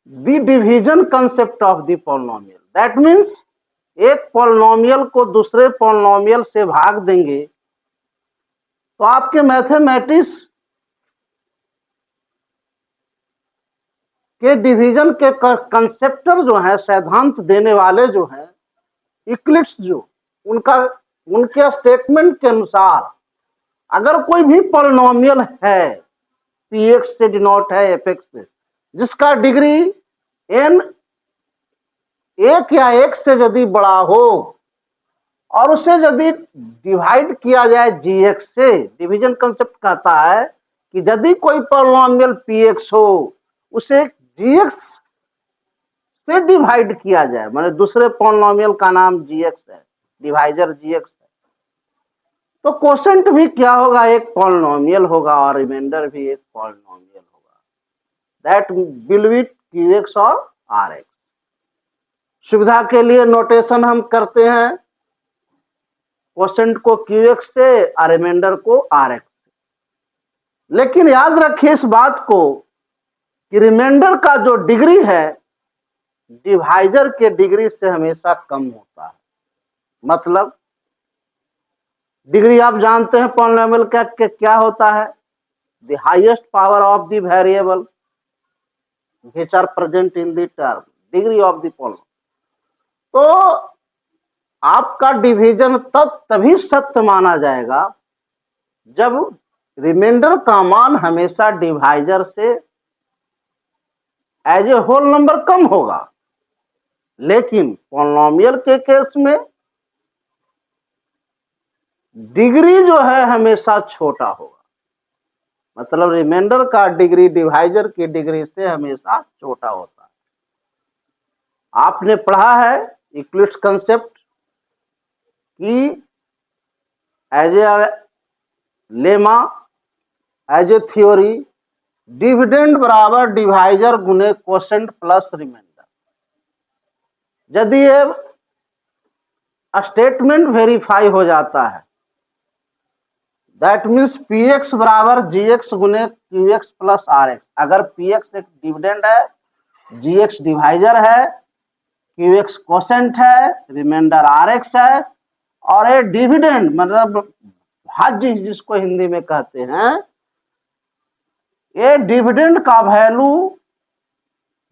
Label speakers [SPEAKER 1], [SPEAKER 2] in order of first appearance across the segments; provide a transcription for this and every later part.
[SPEAKER 1] The division concept of the polynomial. That means एक polynomial को दूसरे पॉलिनोमियल से भाग देंगे तो आपके मैथमेटिक्स के डिवीजन के कंसेप्टर जो है, सिद्धांत देने वाले जो है, इक्लिप्स जो उनके स्टेटमेंट के अनुसार अगर कोई भी पॉलिनोमियल है px से डिनोट है fx से, जिसका डिग्री n एक या एक से यदि बड़ा हो और उसे यदि डिवाइड किया जाए gx से, डिवीजन कंसेप्ट कहता है कि यदि कोई पॉलिनोमियल px हो उसे gx से डिवाइड किया जाए, माने दूसरे पॉलिनोमियल का नाम gx है, डिवाइजर gx है, तो कोसेंट भी क्या होगा, एक पॉलिनोमियल होगा और रिमाइंडर भी एक पॉलिनोमियल होगा। दैट विल बी qx और rx। सुविधा के लिए नोटेशन हम करते हैं कोसेंट को qx से और रिमाइंडर को rx से, लेकिन याद रखिए इस बात को कि रिमाइंडर का जो डिग्री है डिवाइजर के डिग्री से हमेशा कम होता है। मतलब डिग्री आप जानते हैं पॉलिनोमियल का क्या होता है, the highest power of the variable which are present in the term, degree of the polynomial. तो आपका डिवीजन तभी सत्य माना जाएगा जब रिमाइंडर का मान हमेशा डिवाइजर से एज ए होल नंबर कम होगा, लेकिन पॉलिनोमियल के केस में डिग्री जो है हमेशा छोटा होगा। मतलब रिमाइंडर का डिग्री डिवाइजर की डिग्री से हमेशा छोटा होता है। आपने पढ़ा है इक्लिप्स कंसेप्ट कि as a lemma, as a theory, dividend बराबर डिवाइजर गुने कोसेंट प्लस रिमाइंडर। यदि ये स्टेटमेंट वेरीफाई हो जाता है, दैट मीन्स px बराबर gx गुने qx प्लस rx। अगर px एक डिविडेंड है, gx डिवाइजर है, qx कोसेंट है, रिमाइंडर rx है, और ये डिविडेंड मतलब भाज्य जिसको हिंदी में कहते हैं, ये डिविडेंड का वैल्यू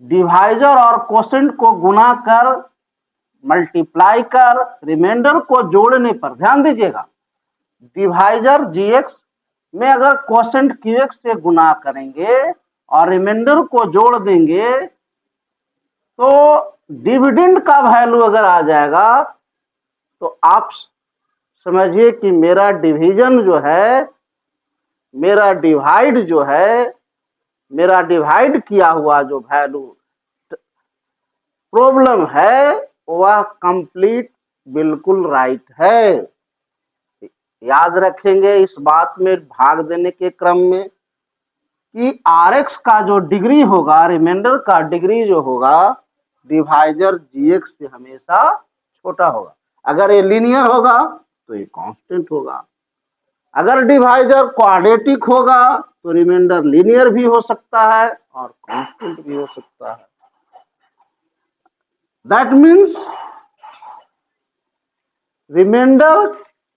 [SPEAKER 1] डिवाइजर और कोसेंट को गुना कर, मल्टीप्लाई कर, रिमाइंडर को जोड़ने पर, ध्यान दीजिएगा, डिवाइजर gx में अगर कोसेंट qx से गुना करेंगे और रिमाइंडर को जोड़ देंगे तो डिविडेंड का वैल्यू अगर आ जाएगा तो आप समझिए कि मेरा डिवीजन जो है, मेरा डिवाइड जो है, मेरा डिवाइड किया हुआ जो वैल्यू प्रॉब्लम है वह कंप्लीट बिल्कुल राइट है। याद रखेंगे इस बात में भाग देने के क्रम में कि rx का जो डिग्री होगा, रिमाइंडर का डिग्री जो होगा, डिवाइजर gx से हमेशा छोटा होगा। अगर ये लीनियर होगा तो ये कांस्टेंट होगा, अगर डिवाइजर क्वाड्रेटिक होगा तो रिमाइंडर लीनियर भी हो सकता है और कांस्टेंट भी हो सकता है। दैट मीन्स रिमाइंडर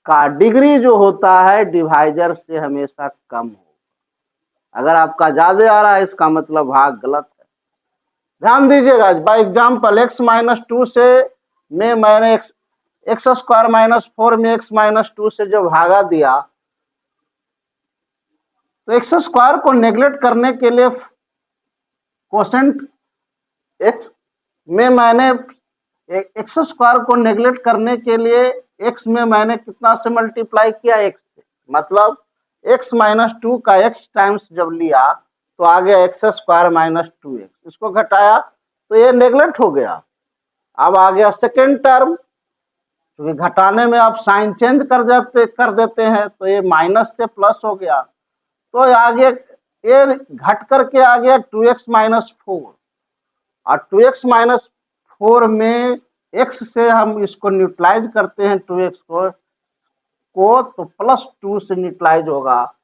[SPEAKER 1] का डिग्री जो होता है डिवाइजर से हमेशा कम होगा। अगर आपका ज्यादा आ रहा है इसका मतलब भाग गलत है। ध्यान दीजिएगा, by example x minus two से में मैंने एक्स स्क्वायर माइनस 4 में x माइनस 2 से जो भागा दिया, तो एक्स स्क्वायर को नेग्लेक्ट करने के लिए कोसेंट x में मैंने एक्स स्क्वायर को नेग्लेक्ट करने के लिए x में मैंने कितना से मल्टीप्लाई किया, x से। मतलब x माइनस 2 का x टाइम्स जब लिया तो आ गया एक्स स्क्वायर माइनस 2x, इसको घटाया तो ये नेग्लेक्ट हो गया। अब आ गया सेकेंड टर्म, क्योंकि घटाने में आप साइन चेंज कर देते हैं तो ये माइनस से प्लस हो गया, तो आगे ये घट करके आ गया 2x माइनस 4, और 2x माइनस 4 में x से हम इसको न्यूट्रलाइज करते हैं 2x को तो प्लस 2 से न्यूट्रलाइज होगा,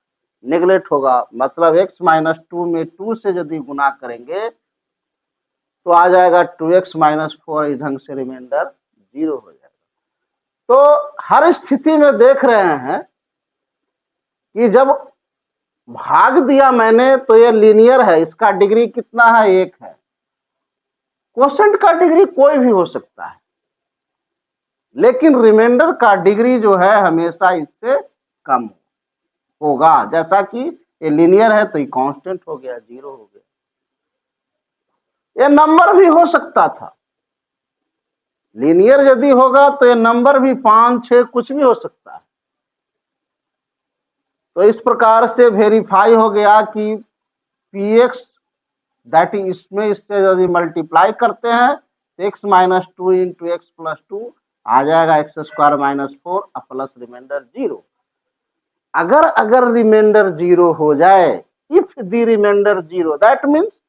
[SPEAKER 1] नेग्लेक्ट होगा। मतलब x माइनस 2 में 2 से यदि गुना करेंगे तो आ जाएगा 2x माइनस 4, इस ढंग से रिमाइंडर 0 हो जाएगा। तो हर स्थिति में देख रहे हैं कि जब भाग दिया मैंने तो ये लीनियर है, इसका डिग्री कितना है, 1 है। क्वोशेंट का डिग्री कोई भी हो सकता है, लेकिन रिमाइंडर का डिग्री जो है हमेशा इससे कम होगा। जैसा कि ये लीनियर है तो ये कांस्टेंट हो गया, 0 हो गया। ये नंबर भी हो सकता था, लीनियर यदि होगा तो ये नंबर भी 5, 6 कुछ भी हो सकता है। तो इस प्रकार से वेरीफाई हो गया कि px दैट इज इसमें इससे यदि मल्टीप्लाई करते हैं तो x minus 2 into x plus 2 आ जाएगा x square minus 4 plus remainder 0। अगर रिमाइंडर 0 हो जाए, if the remainder 0 that means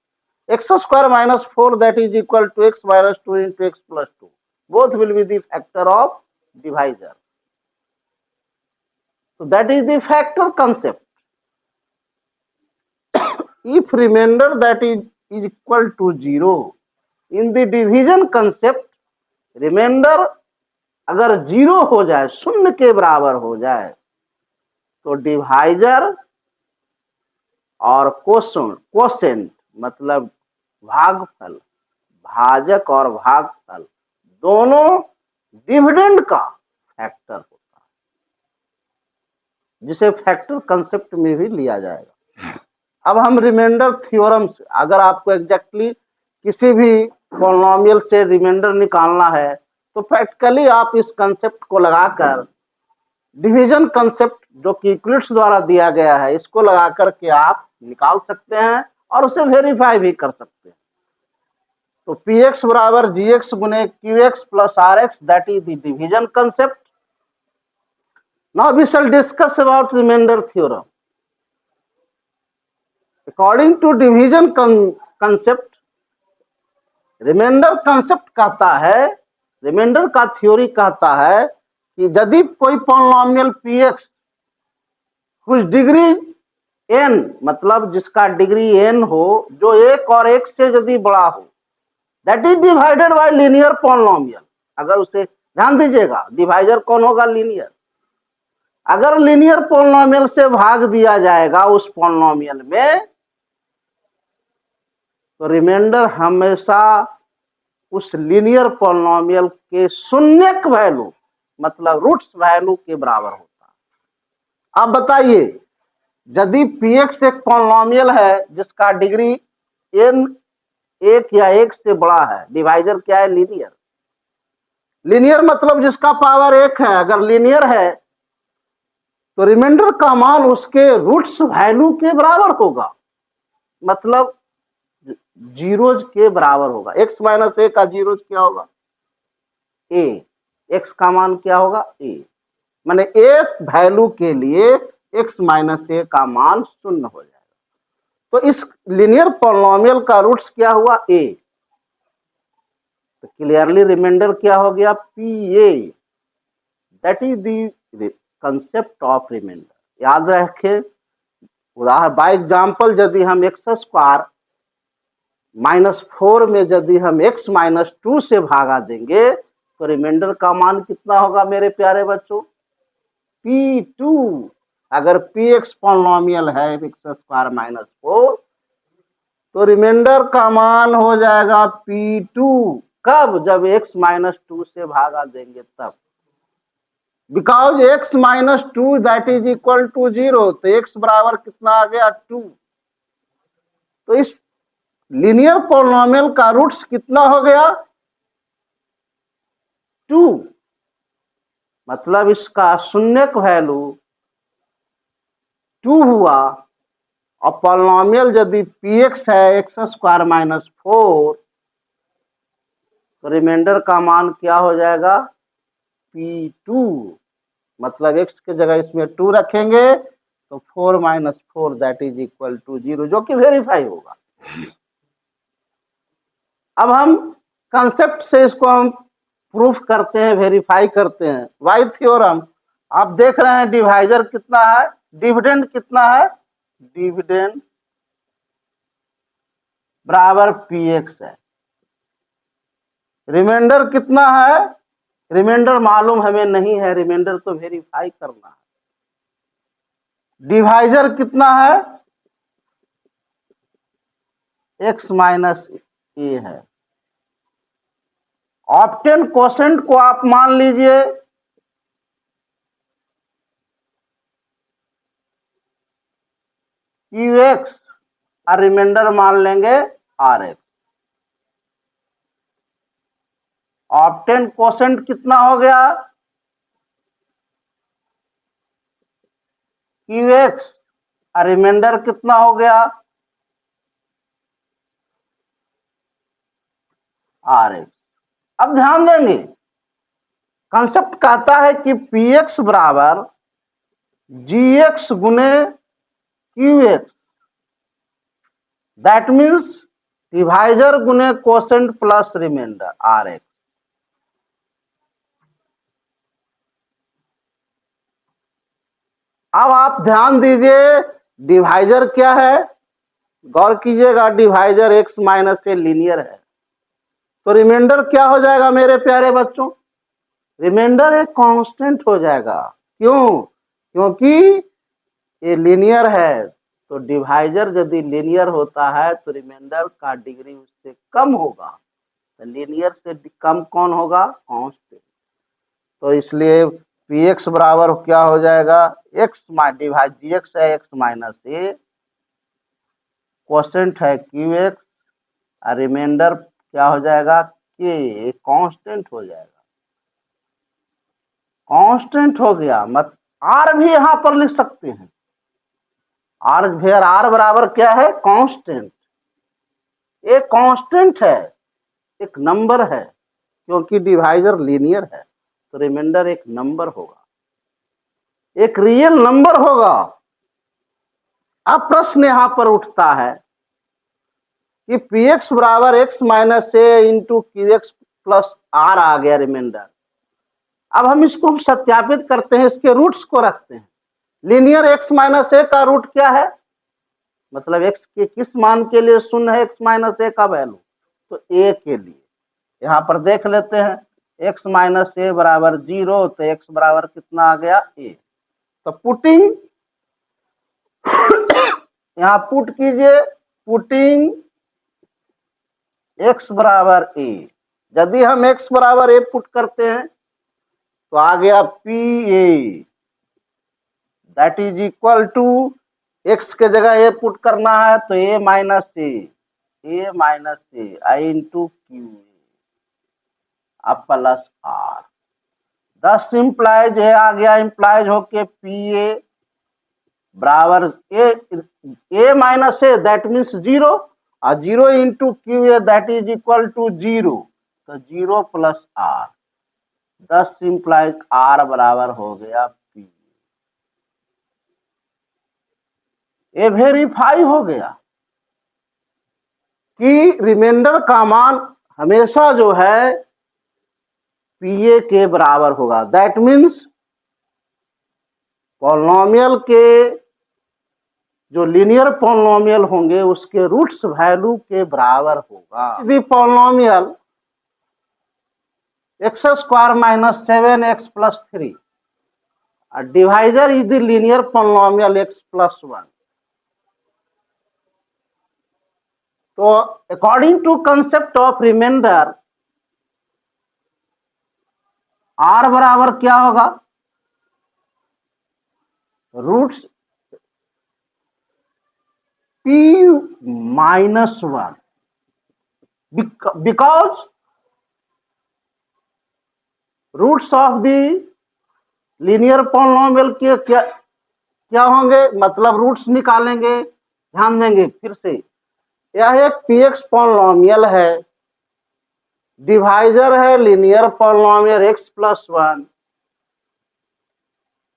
[SPEAKER 1] x square minus 4 that is equal to x minus 2 into x plus 2. Both will be the factor of divisor. So that is the factor concept. If remainder that is equal to 0, in the division concept, remainder अगर 0 हो जाए, शून्य के बराबर हो जाए, तो divisor और कोसेंट मतलब भागफल, भाजक और भागफल दोनों डिविडेंड का फैक्टर होता है, जिसे फैक्टर कंसेप्ट में भी लिया जाएगा। अब हम रिमाइंडर थ्योरम से, अगर आपको एग्जैक्टली किसी भी पॉलिनोमियल से रिमाइंडर निकालना है तो प्रैक्टिकली आप इस कंसेप्ट को लगाकर, डिवीजन कंसेप्ट जो कि यूक्लिड्स द्वारा दिया गया है, इसको लगा करके आप निकाल सकते हैं और उसे वेरीफाई भी कर सकते हैं। तो px बराबर gx गुने qx plus rx, that is the division concept. Now we shall discuss about remainder theorem. According to division concept, remainder concept कहता है, रिमाइंडर का थ्योरी कहता है कि यदि कोई पॉलिनोमियल px कुछ डिग्री n, मतलब जिसका डिग्री n हो, जो 1 और 1 से यदि बड़ा हो, that is divided by linear polynomial. अगर उसे ध्यान दीजिएगा, डिवाइजर कौन होगा, लीनियर। अगर लीनियर पॉलिनोमियल से भाग दिया जाएगा उस पॉलिनोमियल में, तो रिमाइंडर हमेशा उस लीनियर पॉलिनोमियल के शून्यक वैल्यू मतलब रूट्स वैल्यू के बराबर होता है। अब बताइए, यदि px एक पॉलिनोमियल है जिसका डिग्री n 1 या 1 से बड़ा है, डिवाइजर क्या है, लीनियर। लीनियर मतलब जिसका पावर 1 है। अगर लीनियर है तो रिमाइंडर का मान उसके रूट्स वैल्यू के बराबर होगा, मतलब जीरोज के बराबर होगा। x माइनस ए का जीरोज क्या होगा, a। x का मान क्या होगा, a। माने एक वैल्यू के लिए x माइनस ए का मान 0 हो जाएगा। तो इस लीनियर पॉलिनोमियल का रूट्स क्या हुआ, a। तो क्लियरली रिमाइंडर क्या हो गया, pa। That is the concept of remainder. याद रखें, उदाहरण बाय एग्जांपल, यदि हम एक्स स्क्वायर माइनस 4 में यदि हम x माइनस 2 से भागा देंगे तो रिमाइंडर का मान कितना होगा मेरे प्यारे बच्चों, p2। अगर px पॉलिनोमियल है एक्स स्क्वायर माइनस 4, तो रिमाइंडर का मान हो जाएगा p2। कब, जब x माइनस 2 से भागा देंगे तब, because x minus 2 that is equal to 0। तो x बराबर कितना आ गया, 2। तो इस लीनियर पॉलिनोमियल का रूट्स कितना हो गया, 2। मतलब इसका शून्यक वैल्यू 2 हुआ। और पॉलिनोमियल यदि px है एक्स स्क्वायर माइनस 4, तो रिमाइंडर का मान क्या हो जाएगा, p2। मतलब x के जगह इसमें 2 रखेंगे तो 4 minus 4 that is equal to 0, जो कि वेरीफाई होगा। अब हम कंसेप्ट से इसको हम प्रूफ करते हैं, वेरीफाई करते हैं। वाई थ्योरम, आप देख रहे हैं डिवाइजर कितना है, डिविडेंड कितना है, डिविडेंड बराबर px है। रिमाइंडर कितना है, रिमाइंडर मालूम हमें नहीं है, रिमाइंडर तो वेरीफाई करना है। डिवाइजर कितना है, x माइनस ए है। ऑप्टेन कोसेंट को आप मान लीजिए QX और रिमाइंडर मान लेंगे RX। ऑप्टेन कोसेंट कितना हो गया, QX और रिमाइंडर कितना हो गया, RX। अब ध्यान देंगे, कंसेप्ट कहता है कि PX बराबर GX गुने QX, दैट मीन्स डिवाइजर गुने कोसेंट प्लस रिमाइंडर RX। अब आप ध्यान दीजिए, डिवाइजर क्या है, गौर कीजिएगा, divisor x minus a linear है, तो रिमाइंडर क्या हो जाएगा मेरे प्यारे बच्चों, रिमाइंडर एक कांस्टेंट हो जाएगा। क्यों, क्योंकि ये लीनियर है, तो डिवाइजर यदि लीनियर होता है तो रिमाइंडर का डिग्री उससे कम होगा, तो लीनियर से कम कौन होगा, कांस्टेंट। तो इसलिए px बराबर क्या हो जाएगा, x डिवाइड gx है x माइनस ए, क्वोशेंट है qx और रिमाइंडर क्या हो जाएगा, k, कांस्टेंट हो जाएगा। कांस्टेंट हो गया, मत r भी यहां पर लिख सकते हैं, r वेयर r बराबर क्या है, कांस्टेंट। एक कांस्टेंट है, एक नंबर है, क्योंकि डिवाइजर लीनियर है तो रिमाइंडर एक नंबर होगा, एक रियल नंबर होगा। अब प्रश्न यहां पर उठता है कि px बराबर x माइनस ए इंटू QX प्लस R आ गया रिमाइंडर। अब हम इसको सत्यापित करते हैं, इसके रूट्स को रखते हैं। लीनियर x माइनस ए का रूट क्या है, मतलब x के किस मान के लिए शून्य है x माइनस ए का वैल्यू, तो a के लिए। यहां पर देख लेते हैं, x माइनस ए बराबर 0, तो x बराबर कितना आ गया, a। तो पुटिंग यहां पुट कीजिए, पुटिंग x बराबर a, यदि हम x बराबर a पुट करते हैं तो आ गया PA, that is equal to x के जगह a पुट करना है तो a minus a i into q अब प्लस R। 10 इंप्लाइज है, आ गया इंप्लाइज होके PA बराबर a minus a, that means 0, और 0 into q a that is equal to 0, तो 0 प्लस R। 10 इंप्लाइज R बराबर हो गया P। ये वेरीफाई हो गया कि रिमाइंडर का मान हमेशा जो है PA के बराबर होगा, दैट मीन्स पॉलिनोमियल के जो लीनियर पॉलिनोमियल होंगे उसके रूट्स वैल्यू के बराबर होगा। यदि polynomial x square minus 7x plus 3 और divisor is the linear polynomial x plus 1, तो according to concept of remainder R बराबर क्या होगा, roots P minus 1, because roots of the linear polynomial के क्या होंगे, मतलब रूट्स निकालेंगे। ध्यान देंगे फिर से, यह एक px पॉलिनोमियल है, डिवाइजर है linear polynomial x plus 1।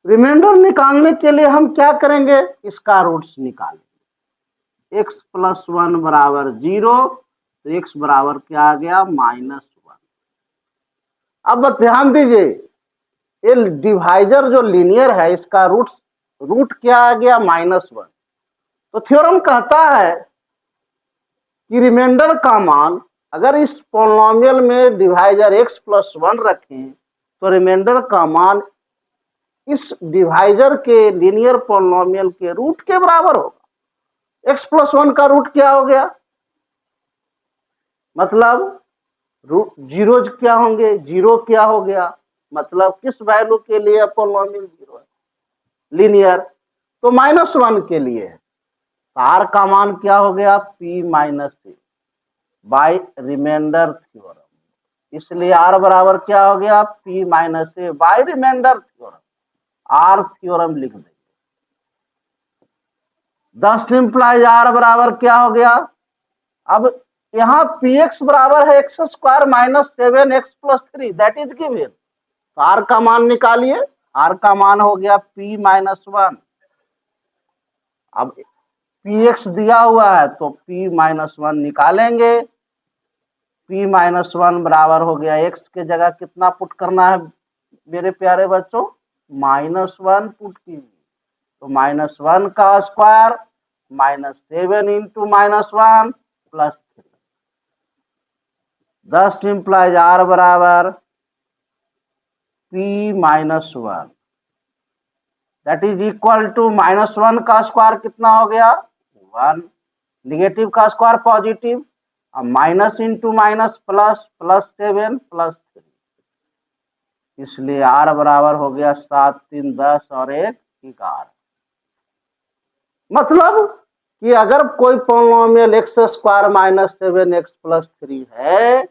[SPEAKER 1] Remainder निकालने के लिए हम क्या करेंगे, इसका रूट्स निकालेंगे। x प्लस 1 बराबर 0, तो x बराबर क्या आ गया, माइनस 1। अब ध्यान दीजिए, ये डिवाइजर जो लीनियर है इसका रूट क्या आ गया, माइनस 1। तो थ्योरम कहता है कि रिमाइंडर का मान अगर इस पॉलिनोमियल में डिवाइजर x+1 रखें तो रिमाइंडर का मान इस डिवाइजर के लीनियर पॉलिनोमियल के रूट के बराबर होगा। x+1 का रूट क्या हो गया, मतलब रूट जीरोज क्या होंगे, जीरो क्या हो गया, मतलब किस वैल्यू के लिए पॉलिनोमियल जीरो है, लीनियर, तो -1 के लिए है। आर का मान क्या हो गया, p minus a by remainder theorem. इसलिए आर बराबर क्या हो गया, p minus a by remainder theorem, R theorem लिख देंगे। 10 सिंप्लाइज आर बराबर क्या हो गया, अब यहाँ px बराबर है x² minus 7x plus 3 that is given. तो आर का मान निकालिए, आर का मान हो गया p माइनस 1। अब px दिया हुआ है तो p माइनस 1 निकालेंगे। p माइनस 1 बराबर हो गया, x के जगह कितना पुट करना है मेरे प्यारे बच्चों, -1 पुट कीजिए। तो -1 का square -7 into -1 plus 3। 10 implies R बराबर p minus 1 that is equal to -1 का स्क्वायर कितना हो गया, 1, निगेटिव का स्क्वायर पॉजिटिव, अब minus into minus plus, +7 plus 3, इसलिए आर बराबर हो गया 7 3 10 और 1 11। मतलब कि अगर कोई polynomial x² minus 7x plus 3 है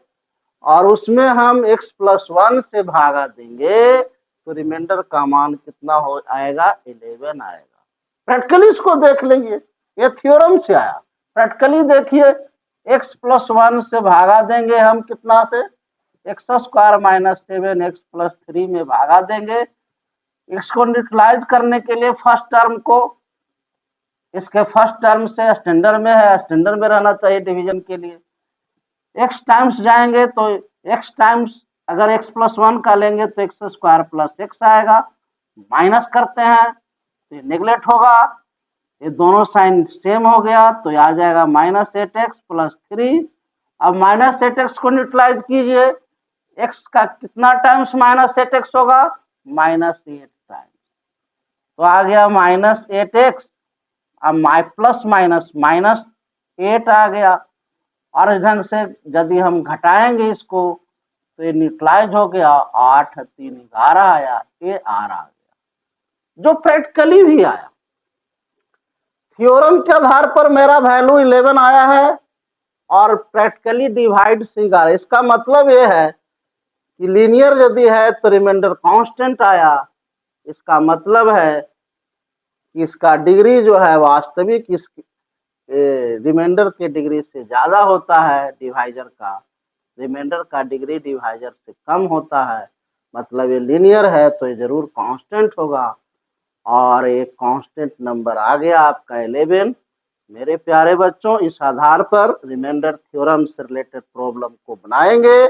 [SPEAKER 1] और उसमें हम x+1 से भागा देंगे तो रिमाइंडर का मान कितना हो आएगा, 11 आएगा। प्रैक्टिकली इसको देख लेंगे, ये थ्योरम से आया। प्रैक्टिकली देखिए, x+1 से भागा देंगे हम कितना से, x² माइनस 7x प्लस 3 में भागा देंगे। x को न्यूट्रलाइज करने के लिए फर्स्ट टर्म को इसके फर्स्ट टर्म से स्टैंडर्ड में है, स्टैंडर्ड में रहना चाहिए डिवीजन के लिए। x टाइम्स जाएंगे तो x टाइम्स अगर x+1 का लेंगे तो x² प्लस x आएगा, माइनस करते हैं तो ये नेगलेक्ट होगा, ये दोनों साइन सेम हो गया तो आ जाएगा -8x प्लस 3। अब -8x को न्यूट्रलाइज कीजिए, x का कितना टाइम्स -8x होगा, -8 टाइम्स, तो आ गया -8x। अब प्लस माइनस -8 आ गया, और इस ढंग से यदि हम घटाएंगे इसको तो ये न्यूट्रलाइज हो गया, 8 3 11 आया, ये आर आ गया, जो प्रैक्टिकली भी आया। थ्योरम के आधार पर मेरा वैल्यू 11 आया है और प्रैक्टिकली डिवाइड से 11। इसका मतलब ये है कि लीनियर यदि है तो रिमाइंडर कांस्टेंट आया, इसका मतलब है कि इसका डिग्री जो है वास्तविक इस रिमाइंडर के डिग्री से ज्यादा होता है, डिवाइजर का रिमाइंडर का डिग्री डिवाइजर से कम होता है, मतलब ये लीनियर है तो ये जरूर कांस्टेंट होगा, और एक कांस्टेंट नंबर आ गया आपका 11। मेरे प्यारे बच्चों, इस आधार पर रिमाइंडर थ्योरम से रिलेटेड प्रॉब्लम को बनाएंगे